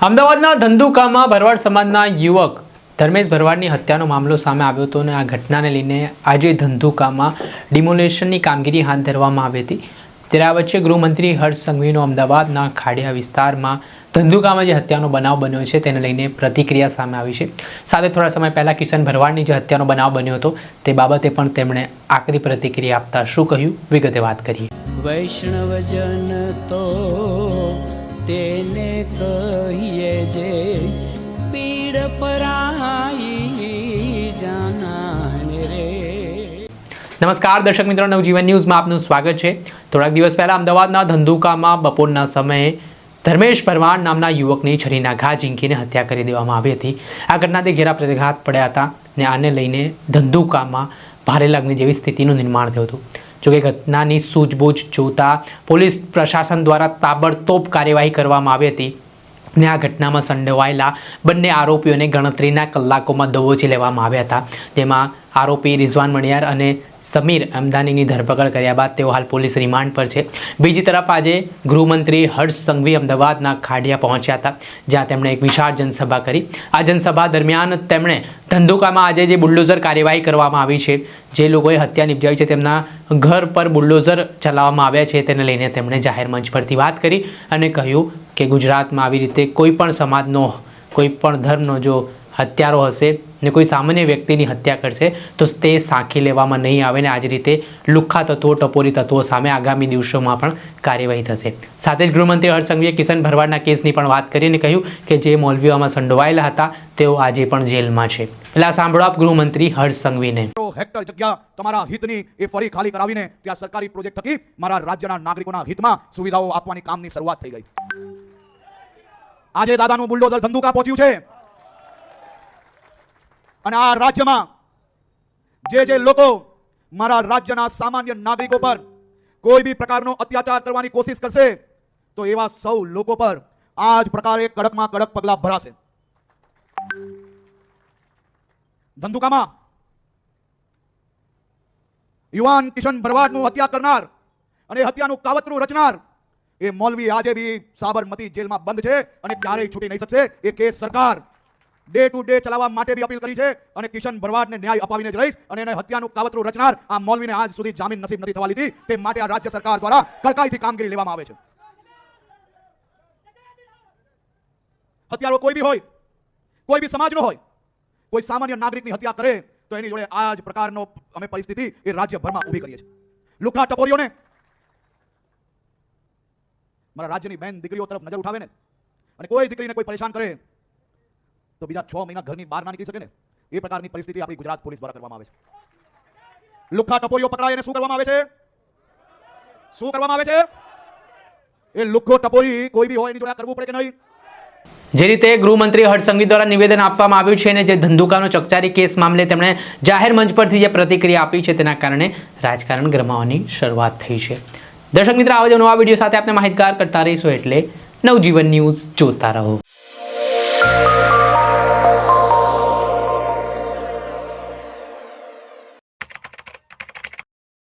અમદાવાદના ધંધુકામાં ભરવાડ સમાજના યુવક ધર્મેશ ભરવાડની હત્યાનો મામલો સામે આવ્યો હતો અને આ ઘટનાને લઈને આજે ધંધુકામાં ડિમોલેશનની કામગીરી હાથ ધરવામાં આવી હતી। ત્યારે આ વચ્ચે ગૃહમંત્રી હર્ષ સંઘવીનો અમદાવાદના ખાડિયા વિસ્તારમાં ધંધુકામાં જે હત્યાનો બનાવ બન્યો છે તેને લઈને પ્રતિક્રિયા સામે આવી છે। સાથે થોડા સમય પહેલાં કિશન ભરવાડની જે હત્યાનો બનાવ બન્યો હતો તે બાબતે પણ તેમણે આકરી પ્રતિક્રિયા આપતા શું કહ્યું વિગતે વાત કરીએ। વૈષ્ણવજન તો તેને કહીએ જે પીડ પરાઈ જાનાને રે। નમસ્કાર દર્શક મિત્રો, નવજીવન ન્યૂઝમાં આપનું સ્વાગત છે। થોડાક દિવસ પહેલા અમદાવાદના ધંધુકામાં બપોરના સમયે ધર્મેશ ભરવાડ નામના યુવકની છરીના ઘા ઝીંકીને હત્યા કરી દેવામાં આવી હતી। આ ઘટનાથી ઘેરા પ્રતિઘાત પડ્યા હતા અને આને લઈને ધંધુકામાં ભારે લાગણી જેવી સ્થિતિનું નિર્માણ થયું હતું। જોકે ઘટનાની સૂઝબૂઝ જોતા પોલીસ પ્રશાસન દ્વારા તાબડતોબ કાર્યવાહી કરવામાં આવી હતી અને આ ઘટનામાં સંડોવાયેલા બંને આરોપીઓને ગણતરીના કલાકોમાં દબોચી લેવામાં આવ્યા હતા। જેમાં આરોપી રિઝવાન મણિયાર અને સમીર અમદાનીની ધરપકડ કર્યા બાદ તેઓ હાલ પોલીસ રિમાન્ડ પર છે। બીજી તરફ આજે ગૃહમંત્રી હર્ષ સંઘવી અમદાવાદના ખાડિયા પહોંચ્યા હતા, જ્યાં તેમણે એક વિશાળ જનસભા કરી। આ જનસભા દરમિયાન તેમણે ધંધુકામાં આજે જે બુલડોઝર કાર્યવાહી કરવામાં આવી છે, જે લોકોએ હત્યા નિપજાવી છે તેમના ઘર પર બુલડોઝર ચલાવવામાં આવ્યા છે, તેને લઈને તેમણે જાહેર મંચ પરથી વાત કરી અને કહ્યું કે ગુજરાતમાં આવી રીતે કોઈ પણ સમાજનો, કોઈ પણ ધર્મનો જો હત્યારો હશે ને કોઈ સામાન્ય વ્યક્તિની હત્યા કરશે તો તે સાંખી લેવામાં નહીં આવે ને આ જ રીતે લુખ્ખા તત્વો, ટપોરી તત્વો સામે આગામી દિવસોમાં પણ કાર્યવાહી થશે। સાથે જ ગૃહમંત્રી હર્ષ સંઘવીએ કિશન ભરવાડના કેસની પણ વાત કરીને કહ્યું કે જે મૌલવીઓમાં સંડોવાયેલા હતા તેઓ આજે પણ જેલમાં છે। એટલે આ સાંભળો આપ ગૃહમંત્રી હર્ષ સંઘવીને। હેક્ટર જગ્યા તમારા હિતની એ ફરી ખાલી કરાવીને ત્યાં સરકારી પ્રોજેક્ટ થકી મારા રાજ્યના નાગરિકોના હિતમાં સુવિધાઓ આપવાની કામની શરૂઆત થઈ ગઈ। આજે દાદાનું બુલડોઝર ધંધુકા પહોંચ્યું છે અને આ રાજ્યમાં જે લોકો મારા રાજ્યના સામાન્ય નાગરિકો પર કોઈ બી પ્રકારનો અત્યાચાર કરવાની કોશિશ કરશે તો એવા સૌ લોકો પર આ જ પ્રકારે કડકમાં કડક પગલા ભરાશે। ધંધુકામાં યુવાન કિશન ભરવાડનું હત્યા કરનાર અને હત્યાનું કાવતરું રચનાર એ મૌલવી આજે બી સાબરમતી જેલમાં બંધ છે અને ક્યારેય છૂટી નહીં શકશે। એ કેસ સરકાર ડે ટુ ડે ચલાવવા માટે બી અપીલ કરી છે અને કિશન ભરવાડને ન્યાય અપાવીને જ રહીશ અને એને હત્યાનું કાવતરું રચનાર આ મૌલવીને આજ સુધી જામીન નસીબ નથી થવા લીધી, તે માટે આ રાજ્ય સરકાર દ્વારા કડકાઈથી કામગીરી લેવામાં આવે છે। હત્યારો કોઈ બી હોય, કોઈ બી સમાજનો હોય, કોઈ સામાન્ય નાગરિકની હત્યા કરે તો એની જોડે આ જ પ્રકારનો અમે પરિસ્થિતિ એ રાજ્યભરમાં ઊભી કરીએ છીએ। લુખ્ખા ટપોરીઓને મારા રાજ્યની બેન દીકરીઓ તરફ નજર ઉઠાવે ને અને કોઈ દીકરીને કોઈ પરેશાન કરે તો બીજા 6 મહિના ઘરની બહાર ના નીકળી શકે ને એ પ્રકારની પરિસ્થિતિ આપણી ગુજરાત પોલીસ દ્વારા કરવામાં આવે છે। લુખ્ખા ટપોરીઓ પકડાય એને શું કરવામાં આવે છે? શું કરવામાં આવે છે? એ લુખ્ખો ટપોરી કોઈ બી હોય એની જોડે કરવું પડે કે નહીં? જે રીતે ગૃહમંત્રી હર્ષ સંઘવી દ્વારા નિવેદન આપવામાં આવ્યું છે અને જે ધંધુકાનો ચકચારી કેસ મામલે તેમણે જાહેર મંચ પરથી જે પ્રતિક્રિયા આપી છે તેના કારણે રાજકારણ ગરમાવાની શરૂઆત થઈ છે। દર્શક મિત્રો, આવા જ નવા વિડીયો સાથે આપણે માહિતગાર કરતા રહીશું, એટલે નવજીવન ન્યૂઝ જોતા રહો।